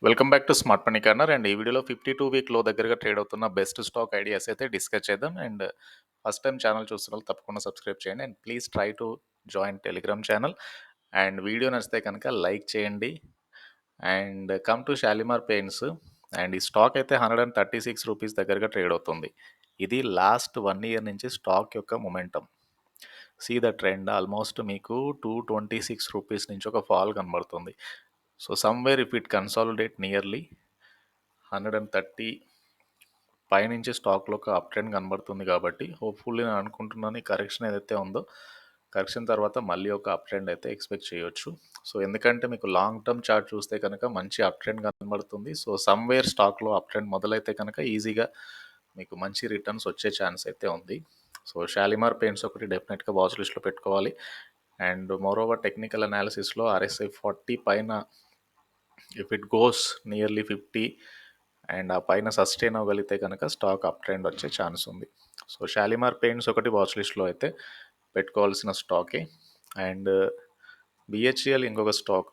Welcome back to smart money corner. And ఈ వీడియోలో 52 week లో దగ్గరగా ట్రేడ్ అవుతున్న బెస్ట్ స్టాక్ ఐడియాస్ అయితే డిస్కస్ చేద్దాం. అండ్ ఫస్ట్ టైం ఛానల్ చూస్తున్న వాళ్ళు తప్పకుండా సబ్స్క్రైబ్ చేయండి. And please try to join Telegram channel. And video నచ్చితే కనుక లైక్ చేయండి. And come to Shalimar Paints. And ఈ స్టాక్ అయితే ₹136 దగ్గరగా ట్రేడ్ అవుతుంది. ఇది లాస్ట్ 1 ఇయర్ నుంచి స్టాక్ యొక్క momentum. See the trend almost మీకు ₹226 నుంచి ఒక ఫాల్ కనబడుతుంది. So somewhere if it consolidate nearly 130 పైనుంచి స్టాక్లో ఒక అప్ ట్రెండ్ కనబడుతుంది. కాబట్టి హోప్ఫుల్లీ నేను అనుకుంటున్నాను ఈ కరెక్షన్ ఏదైతే ఉందో కరెక్షన్ తర్వాత మళ్ళీ ఒక అప్ ట్రెండ్ అయితే ఎక్స్పెక్ట్ చేయొచ్చు. సో ఎందుకంటే మీకు లాంగ్ టర్మ్ చార్ట్ చూస్తే కనుక మంచి అప్ ట్రెండ్ కనబడుతుంది. సో సమ్వేర్ స్టాక్లో అప్ ట్రెండ్ మొదలైతే కనుక ఈజీగా మీకు మంచి రిటర్న్స్ వచ్చే ఛాన్స్ అయితే ఉంది. సో షాలిమార్ పెయింట్స్ ఒకటి డెఫినెట్గా వాచ్ లిస్ట్లో పెట్టుకోవాలి. అండ్ మోరోవర్ టెక్నికల్ అనాలిసిస్లో RSI 40 పైన if it goes nearly 50 and ఆ పైన సస్టైన్ అవ్వగలిగితే కనుక స్టాక్ అప్ ట్రెండ్ వచ్చే ఛాన్స్ ఉంది. సో షాలిమార్ పెయింట్స్ ఒకటి వాచ్ లిస్ట్లో అయితే పెట్టుకోవాల్సిన స్టాకే. అండ్ బిహెచ్ఈఎల్ ఇంకొక స్టాక్.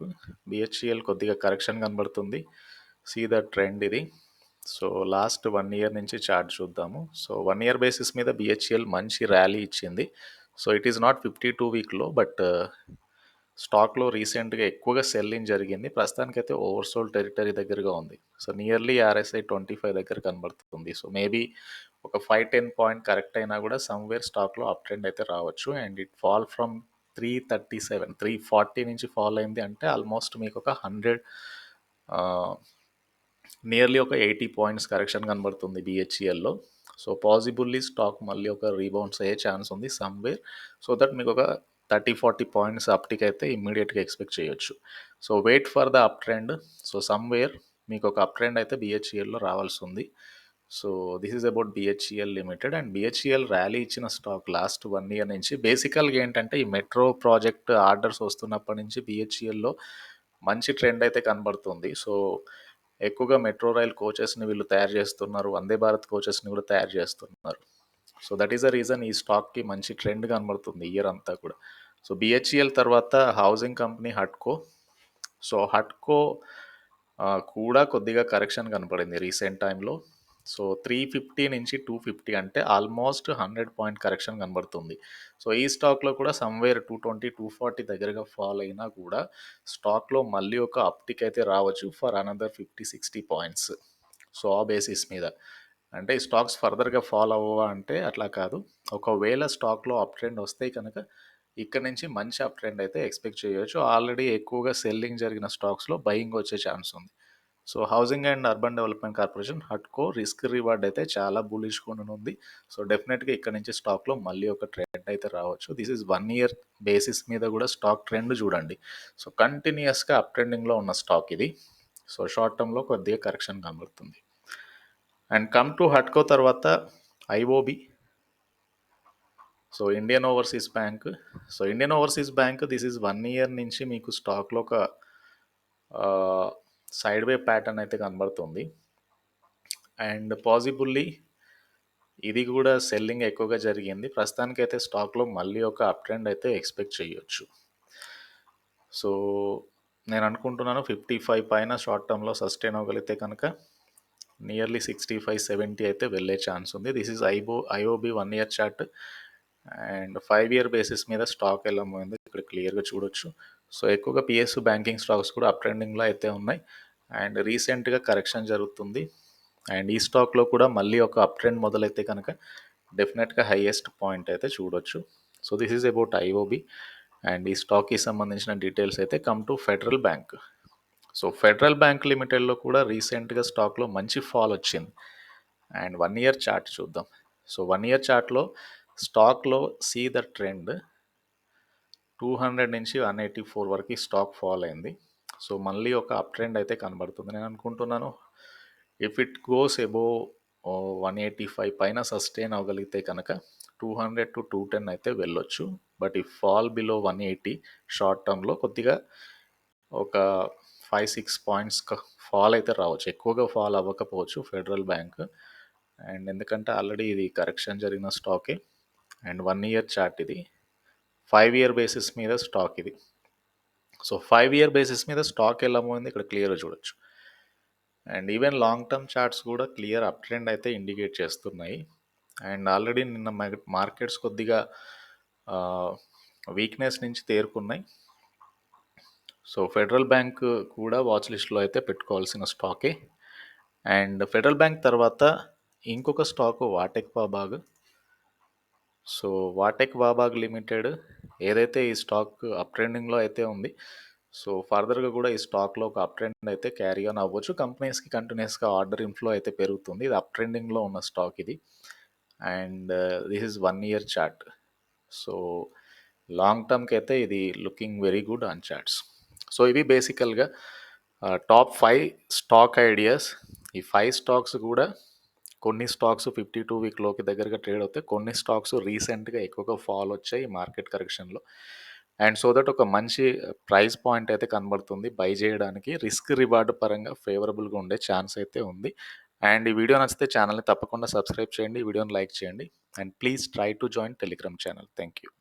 బిహెచ్ఈఎల్ కొద్దిగా కరెక్షన్ కనబడుతుంది. సీ ద ట్రెండ్ ఇది. సో లాస్ట్ 1 ఇయర్ నుంచి చార్ట్ చూద్దాము. సో 1 ఇయర్ బేసిస్ మీద బిహెచ్ఈఎల్ మంచి ర్యాలీ ఇచ్చింది. సో ఇట్ ఈస్ నాట్ 52 వీక్లో బట్ స్టాక్లో రీసెంట్గా ఎక్కువగా సెల్లింగ్ జరిగింది. ప్రస్తుతానికైతే ఓవర్సోల్డ్ టెరిటరీ దగ్గరగా ఉంది. సో నియర్లీ RSI 25 దగ్గర కనబడుతుంది. సో మేబీ ఒక 5-10 పాయింట్ కరెక్ట్ అయినా కూడా సమ్వేర్ స్టాక్లో అప్ ట్రెండ్ అయితే రావచ్చు. అండ్ ఇట్ ఫాల్ ఫ్రమ్ 337 340 నుంచి ఫాల్ అయింది అంటే ఆల్మోస్ట్ మీకు ఒక 100 నియర్లీ ఒక 80 పాయింట్స్ కరెక్షన్ కనబడుతుంది బిహెచ్ఈఎల్లో. సో పాసిబుల్లీ స్టాక్ మళ్ళీ ఒక రీబౌండ్స్ అయ్యే ఛాన్స్ ఉంది సమ్వేర్. సో దట్ మీకు ఒక 30-40 పాయింట్స్ అప్టిక్ అయితే ఇమ్మీడియట్గా ఎక్స్పెక్ట్ చేయొచ్చు. So wait for the up trend. So somewhere మీకు ఒక అప్ ట్రెండ్ అయితే బిహెచ్ఈఎల్లో రావాల్సి ఉంది. So this is about BHEL limited. And BHEL rally ఇచ్చిన స్టాక్ లాస్ట్ 1 ఇయర్ నుంచి. బేసికల్గా ఏంటంటే ఈ మెట్రో ప్రాజెక్ట్ ఆర్డర్స్ వస్తున్నప్పటి నుంచి బిహెచ్ఈఎల్లో మంచి ట్రెండ్ అయితే కనబడుతుంది. సో ఎక్కువగా మెట్రో రైల్ కోచెస్ని వీళ్ళు తయారు చేస్తున్నారు. వందే భారత్ కోచెస్ని కూడా తయారు చేస్తున్నారు. So that is the reason ఈ స్టాక్కి మంచి ట్రెండ్ కనబడుతుంది ఇయర్ అంతా కూడా. సో బిహెచ్ఈఎల్ తర్వాత హౌసింగ్ కంపెనీ హట్కో. సో హట్కో కూడా కొద్దిగా కరెక్షన్ కనపడింది రీసెంట్ టైంలో. సో 350 నుంచి 250 అంటే ఆల్మోస్ట్ 100 పాయింట్ కరెక్షన్ కనబడుతుంది. సో ఈ స్టాక్లో కూడా సమ్వేర్ 220-240 దగ్గరగా ఫాల్ అయినా కూడా స్టాక్లో మళ్ళీ ఒక అప్టిక్ అయితే రావచ్చు ఫర్ అనదర్ 50-60 పాయింట్స్. సో ఆ బేసిస్ మీద అంటే ఈ స్టాక్స్ ఫర్దర్గా ఫాల్ అవ్వవా అంటే అట్లా కాదు. ఒకవేళ స్టాక్లో అప్ ట్రెండ్ వస్తే కనుక ఇక్కడ నుంచి మంచి అప్ ట్రెండ్ అయితే ఎక్స్పెక్ట్ చేయవచ్చు. ఆల్రెడీ ఎక్కువగా సెల్లింగ్ జరిగిన స్టాక్స్లో బయింగ్ వచ్చే ఛాన్స్ ఉంది. So housing and urban development corporation హట్కో రిస్క్ రివార్డ్ అయితే చాలా బులిష్ ఉంది. సో డెఫినెట్గా ఇక్కడ నుంచి స్టాక్లో మళ్ళీ ఒక ట్రెండ్ అయితే రావచ్చు. దిస్ ఈజ్ 1 ఇయర్ బేసిస్ మీద కూడా స్టాక్ ట్రెండ్ చూడండి. సో కంటిన్యూస్గా అప్ ట్రెండింగ్లో ఉన్న స్టాక్ ఇది. సో షార్ట్ టర్మ్లో కొద్దిగా కరెక్షన్ కనబడుతుంది. అండ్ కమ్ టు హట్కో తర్వాత IOB. So Indian overseas bank. So Indian overseas bank this is 1 year నుంచి మీకు స్టాక్లో ఒక సైడ్ వే ప్యాటర్న్ అయితే కనబడుతుంది. అండ్ పాసిబుల్లీ ఇది కూడా సెల్లింగ్ ఎక్కువగా జరిగింది. ప్రస్తుతానికైతే స్టాక్లో మళ్ళీ ఒక అప్ ట్రెండ్ అయితే ఎక్స్పెక్ట్ చేయొచ్చు. సో నేను అనుకుంటున్నాను 55 పైన షార్ట్ టర్మ్లో సస్టైన్ అవ్వగలిగితే కనుక నియర్లీ 65-70 అయితే వెళ్ళే ఛాన్స్ ఉంది. This is IOB 1 year chart. And 5 year basis మీద స్టాక్ ఎలా పోయిందో ఇక్కడ క్లియర్గా చూడొచ్చు. సో ఎక్కువగా పిఎస్యు బ్యాంకింగ్ స్టాక్స్ కూడా అప్ ట్రెండింగ్లో అయితే ఉన్నాయి. అండ్ రీసెంట్గా కరెక్షన్ జరుగుతుంది. అండ్ ఈ స్టాక్లో కూడా మళ్ళీ ఒక అప్ ట్రెండ్ మొదలైతే కనుక డెఫినెట్గా హైయెస్ట్ పాయింట్ అయితే చూడొచ్చు. So this is about IOB. And ఈ స్టాక్కి సంబంధించిన డీటెయిల్స్ అయితే come to Federal Bank. So Federal Bank లిమిటెడ్లో కూడా రీసెంట్గా స్టాక్లో మంచి ఫాల్ వచ్చింది. అండ్ 1 ఇయర్ చార్ట్ చూద్దాం. సో 1 ఇయర్ చార్ట్లో స్టాక్లో సీ ద ట్రెండ్ 200 నుంచి 184 వరకు స్టాక్ ఫాల్ అయింది. సో మళ్ళీ ఒక అప్ ట్రెండ్ అయితే కనబడుతుంది నేను అనుకుంటున్నాను. ఇఫ్ ఇట్ గోస్ అబోవ్ 185 పైన సస్టైన్ అవ్వగలిగితే కనుక 200-210 అయితే వెళ్ళొచ్చు. బట్ ఈ ఫాల్ బిలో 180 షార్ట్ టర్మ్లో కొద్దిగా ఒక 5-6 పాయింట్స్ ఫాల్ అయితే రావచ్చు. ఎక్కువగా ఫాల్ అవ్వకపోవచ్చు ఫెడరల్ బ్యాంక్. అండ్ ఎందుకంటే ఆల్రెడీ ఇది కరెక్షన్ జరిగిన స్టాకే. అండ్ 1 ఇయర్ చార్ట్ ఇది. 5 ఇయర్ బేసిస్ మీద స్టాక్ ఇది. సో 5 ఇయర్ బేసిస్ మీద స్టాక్ ఎలా పోయింది ఇక్కడ క్లియర్గా చూడొచ్చు. And even long term charts కూడా క్లియర్ అప్ ట్రెండ్ అయితే ఇండికేట్ చేస్తున్నాయి. అండ్ ఆల్రెడీ నిన్న మార్కెట్స్ కొద్దిగా వీక్నెస్ నుంచి తేరుకున్నాయి. సో ఫెడరల్ బ్యాంక్ కూడా వాచ్ లిస్ట్లో అయితే పెట్టుకోవాల్సిన స్టాకే. అండ్ ఫెడరల్ బ్యాంక్ తర్వాత ఇంకొక స్టాకు వాటెక్ వాబాగ్. సో వాటెక్ వాబాగ్ లిమిటెడ్ ఏదైతే ఈ స్టాక్ అప్ ట్రెండింగ్లో అయితే ఉంది. సో ఫర్దర్గా కూడా ఈ స్టాక్లో ఒక అప్ ట్రెండ్ అయితే క్యారీ ఆన్ అవ్వచ్చు. కంపెనీస్కి కంటిన్యూస్గా ఆర్డర్ ఇన్ఫ్లో అయితే పెరుగుతుంది. ఇది అప్ ట్రెండింగ్లో ఉన్న స్టాక్ ఇది. And this is 1 year chart. So long టర్మ్కి అయితే ఇది looking very good on charts. So ఇవి బేసికల్గా టాప్ 5 స్టాక్ ఐడియాస్. ఈ 5 స్టాక్స్ కూడా కొన్ని స్టాక్స్ 52 వీక్ లోకి దగ్గరగా ట్రేడ్ అవుతాయి. కొన్ని స్టాక్స్ రీసెంట్గా ఎక్కువగా ఫాల్ వచ్చాయి ఈ మార్కెట్ కరెక్షన్లో. అండ్ సో దట్ ఒక మంచి ప్రైస్ పాయింట్ అయితే కనబడుతుంది బై చేయడానికి. రిస్క్ రివార్డ్ పరంగా ఫేవరబుల్గా ఉండే ఛాన్స్ అయితే ఉంది. అండ్ ఈ వీడియో నచ్చితే ఛానల్ని తప్పకుండా సబ్స్క్రైబ్ చేయండి, ఈ వీడియోని లైక్ చేయండి. And please try to join Telegram channel. Thank you.